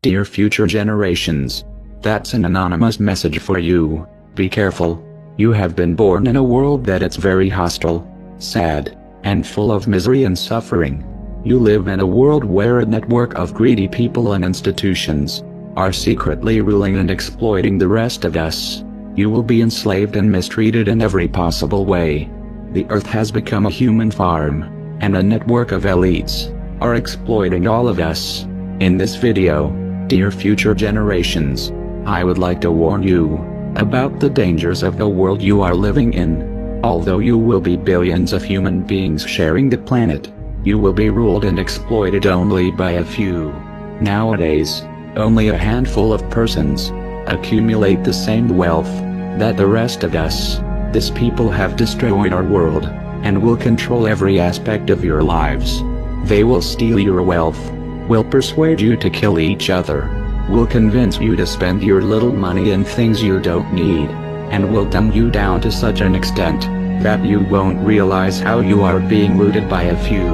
Dear future generations. That's an anonymous message for you. Be careful. You have been born in a world that it's very hostile, sad, and full of misery and suffering. You live in a world where a network of greedy people and institutions are secretly ruling and exploiting the rest of us. You will be enslaved and mistreated in every possible way. The earth has become a human farm, and a network of elites are exploiting all of us. In this video, dear future generations, I would like to warn you about the dangers of the world you are living in. Although you will be billions of human beings sharing the planet, you will be ruled and exploited only by a few. Nowadays, only a handful of persons accumulate the same wealth that the rest of us. These people have destroyed our world, and will control every aspect of your lives. They will steal your wealth, will persuade you to kill each other, will convince you to spend your little money in things you don't need, and will dumb you down to such an extent that you won't realize how you are being rooted by a few.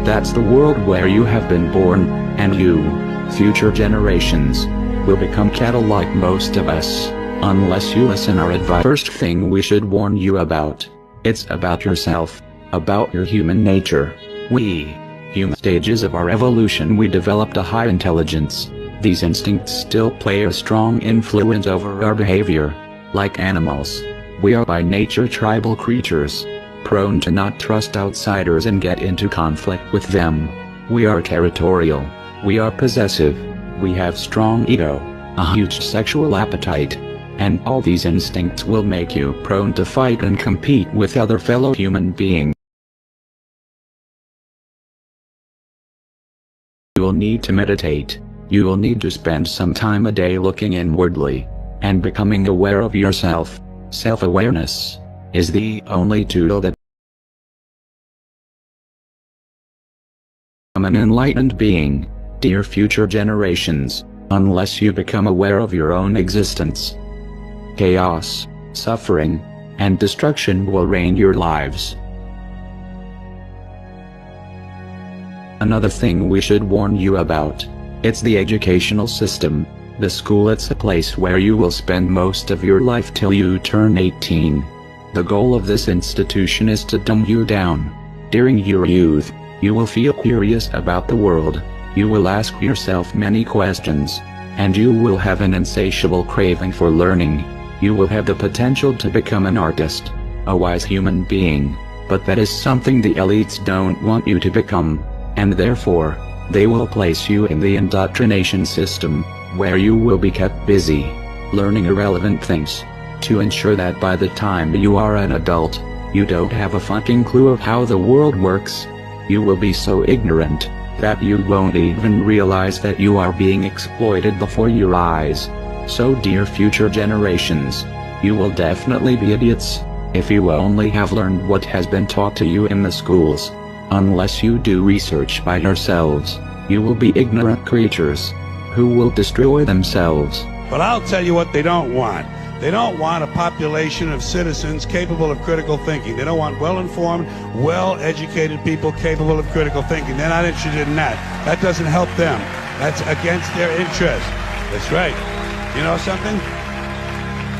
That's the world where you have been born, and you, future generations, will become cattle like most of us, unless you listen our advice. First thing we should warn you about, it's about yourself, about your human nature. We, human stages of our evolution, we developed a high intelligence. These instincts still play a strong influence over our behavior. Like animals, we are by nature tribal creatures, prone to not trust outsiders and get into conflict with them. We are territorial, we are possessive, we have strong ego, a huge sexual appetite, and all these instincts will make you prone to fight and compete with other fellow human beings. You will need to meditate. You will need to spend some time a day looking inwardly and becoming aware of yourself. Self-awareness is the only tool that become an enlightened being, dear future generations, unless you become aware of your own existence. Chaos, suffering, and destruction will reign your lives. Another thing we should warn you about, it's the educational system. The school, it's a place where you will spend most of your life till you turn 18. The goal of this institution is to dumb you down. During your youth, you will feel curious about the world, you will ask yourself many questions, and you will have an insatiable craving for learning. You will have the potential to become an artist, a wise human being, but that is something the elites don't want you to become, and therefore, they will place you in the indoctrination system, where you will be kept busy, learning irrelevant things, to ensure that by the time you are an adult, you don't have a fucking clue of how the world works. You will be so ignorant that you won't even realize that you are being exploited before your eyes. So dear future generations, you will definitely be idiots if you only have learned what has been taught to you in the schools. Unless you do research by yourselves, you will be ignorant creatures who will destroy themselves. But I'll tell you what they don't want. They don't want a population of citizens capable of critical thinking. They don't want well-informed, well-educated people capable of critical thinking. They're not interested in that. That doesn't help them. That's against their interest. That's right. You know something?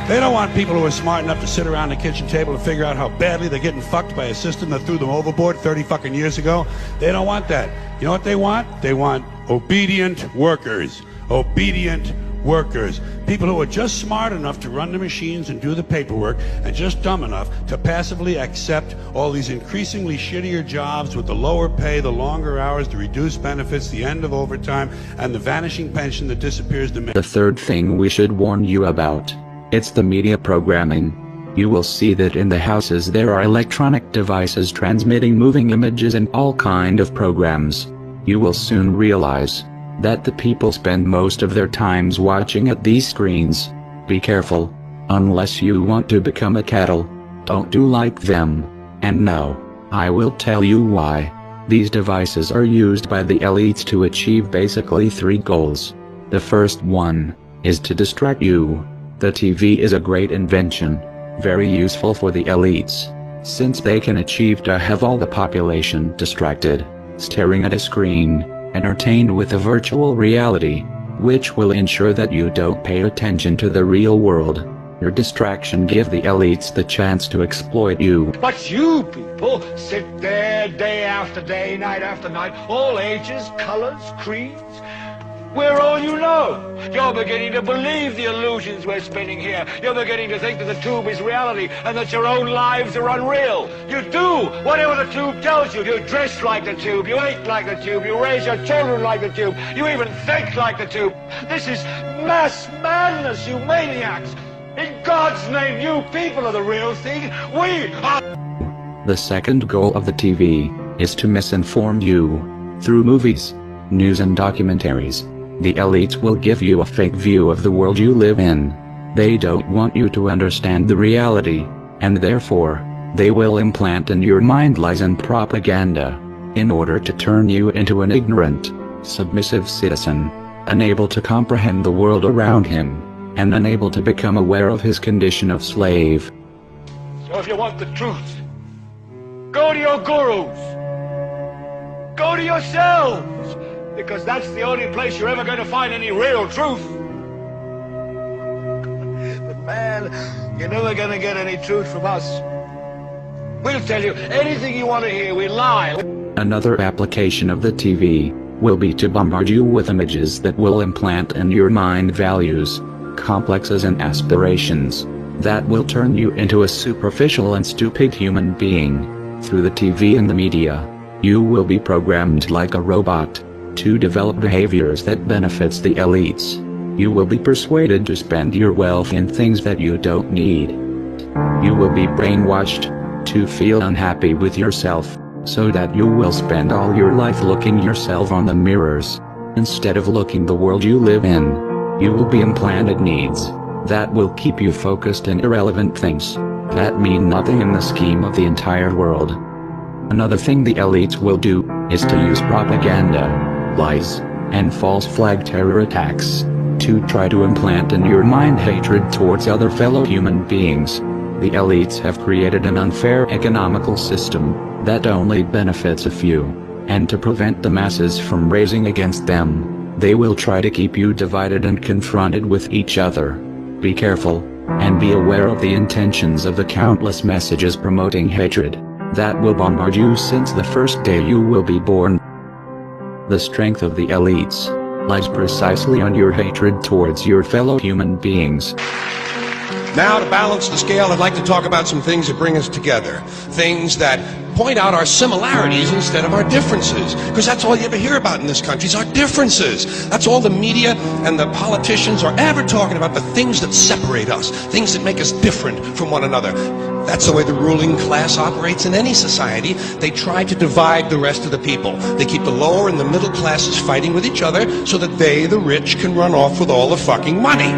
They don't want people who are smart enough to sit around the kitchen table and figure out how badly they're getting fucked by a system that threw them overboard 30 fucking years ago. They don't want that. You know what they want? They want obedient workers. Obedient workers. People who are just smart enough to run the machines and do the paperwork, and just dumb enough to passively accept all these increasingly shittier jobs with the lower pay, the longer hours, the reduced benefits, the end of overtime, and the vanishing pension that disappears the minute. The third thing we should warn you about, it's the media programming. You will see that in the houses there are electronic devices transmitting moving images and all kind of programs. You will soon realize that the people spend most of their times watching at these screens. Be careful. Unless you want to become a cattle, don't do like them. And no, I will tell you why. These devices are used by the elites to achieve basically 3 goals. The first one is to distract you. The TV is a great invention, very useful for the elites, since they can achieve to have all the population distracted, staring at a screen, entertained with a virtual reality, which will ensure that you don't pay attention to the real world. Your distraction gives the elites the chance to exploit you. But you people sit there day after day, night after night, all ages, colors, creeds. We're all you know. You're beginning to believe the illusions we're spinning here. You're beginning to think that the tube is reality and that your own lives are unreal. You do whatever the tube tells you. You dress like the tube. You eat like the tube. You raise your children like the tube. You even think like the tube. This is mass madness, you maniacs. In God's name, you people are the real thing. We are... The second goal of the TV is to misinform you. Through movies, news and documentaries, the elites will give you a fake view of the world you live in. They don't want you to understand the reality, and therefore, they will implant in your mind lies and propaganda, in order to turn you into an ignorant, submissive citizen, unable to comprehend the world around him, and unable to become aware of his condition of slave. So if you want the truth, go to your gurus. Go to yourselves. Because that's the only place you're ever going to find any real truth. But man, you're never going to get any truth from us. We'll tell you anything you want to hear. We lie. Another application of the TV will be to bombard you with images that will implant in your mind values, complexes and aspirations that will turn you into a superficial and stupid human being. Through the TV and the media, you will be programmed like a robot to develop behaviors that benefits the elites. You will be persuaded to spend your wealth in things that you don't need. You will be brainwashed to feel unhappy with yourself, so that you will spend all your life looking yourself on the mirrors, instead of looking the world you live in. You will be implanted needs that will keep you focused on irrelevant things that mean nothing in the scheme of the entire world. Another thing the elites will do is to use propaganda, lies, and false flag terror attacks to try to implant in your mind hatred towards other fellow human beings. The elites have created an unfair economical system that only benefits a few, and to prevent the masses from raising against them, they will try to keep you divided and confronted with each other. Be careful, and be aware of the intentions of the countless messages promoting hatred that will bombard you since the first day you will be born. The strength of the elites lies precisely on your hatred towards your fellow human beings. Now, to balance the scale, I'd like to talk about some things that bring us together. Things that point out our similarities instead of our differences. Because that's all you ever hear about in this country is our differences. That's all the media and the politicians are ever talking about, the things that separate us, things that make us different from one another. That's the way the ruling class operates in any society. They try to divide the rest of the people. They keep the lower and the middle classes fighting with each other so that they, the rich, can run off with all the fucking money.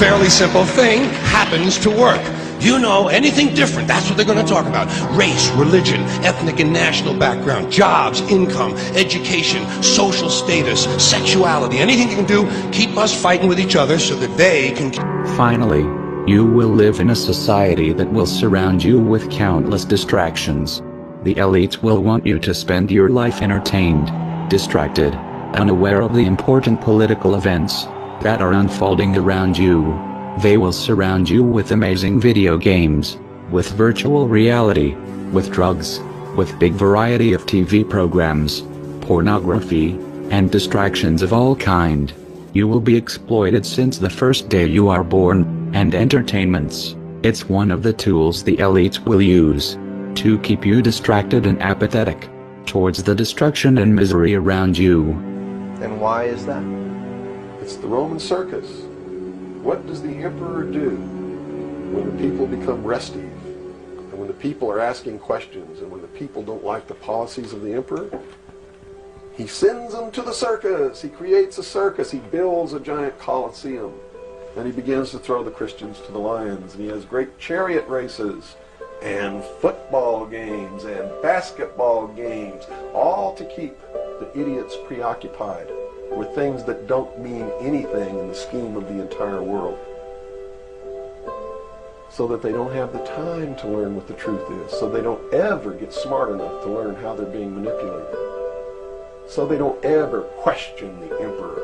Fairly simple thing, happens to work. You know, anything different, that's what they're going to talk about. Race, religion, ethnic and national background, jobs, income, education, social status, sexuality, anything you can do, keep us fighting with each other so that they can... Finally, you will live in a society that will surround you with countless distractions. The elites will want you to spend your life entertained, distracted, unaware of the important political events that are unfolding around you. They will surround you with amazing video games, with virtual reality, with drugs, with big variety of TV programs, pornography, and distractions of all kind. You will be exploited since the first day you are born, and entertainments. It's one of the tools the elites will use to keep you distracted and apathetic towards the destruction and misery around you. And why is that? It's the Roman circus. What does the emperor do when the people become restive, and when the people are asking questions, and when the people don't like the policies of the emperor? He sends them to the circus. He creates a circus. He builds a giant coliseum, and he begins to throw the Christians to the lions, and he has great chariot races and football games and basketball games, all to keep the idiots preoccupied with things that don't mean anything in the scheme of the entire world, so that they don't have the time to learn what the truth is, so they don't ever get smart enough to learn how they're being manipulated, so they don't ever question the emperor,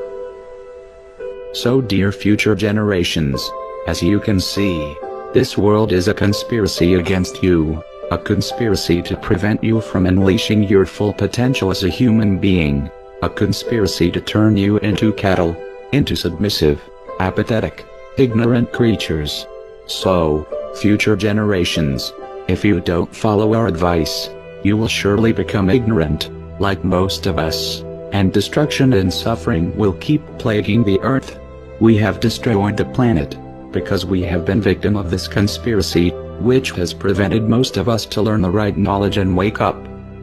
So dear future generations, as you can see, this world is a conspiracy against you, a conspiracy to prevent you from unleashing your full potential as a human being, a conspiracy to turn you into cattle, into submissive, apathetic, ignorant creatures. So, future generations, if you don't follow our advice, you will surely become ignorant, like most of us, and destruction and suffering will keep plaguing the earth. We have destroyed the planet, because we have been victim of this conspiracy, which has prevented most of us to learn the right knowledge and wake up.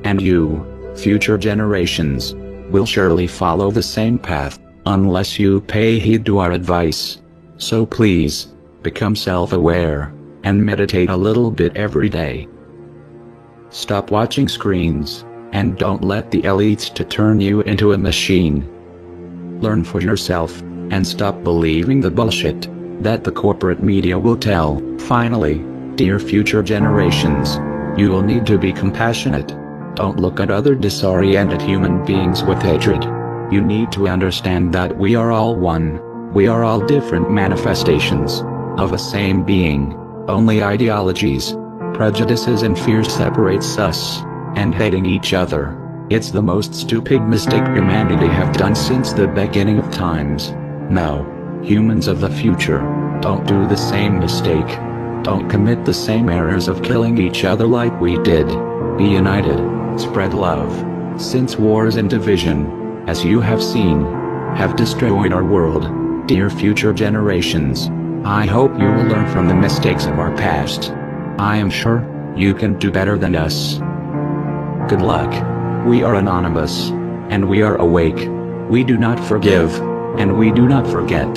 And you, future generations, will surely follow the same path, unless you pay heed to our advice. So please, become self-aware, and meditate a little bit every day. Stop watching screens, and don't let the elites to turn you into a machine. Learn for yourself, and stop believing the bullshit that the corporate media will tell. Finally, dear future generations, you will need to be compassionate. Don't look at other disoriented human beings with hatred. You need to understand that we are all one. We are all different manifestations of a same being. Only ideologies, prejudices and fears separates us, and hating each other. It's the most stupid mistake humanity have done since the beginning of times. Now, humans of the future, don't do the same mistake. Don't commit the same errors of killing each other like we did. Be united, spread love, since wars and division, as you have seen, have destroyed our world. Dear future generations, I hope you will learn from the mistakes of our past. I am sure you can do better than us. Good luck. We are anonymous, and we are awake. We do not forgive, and we do not forget.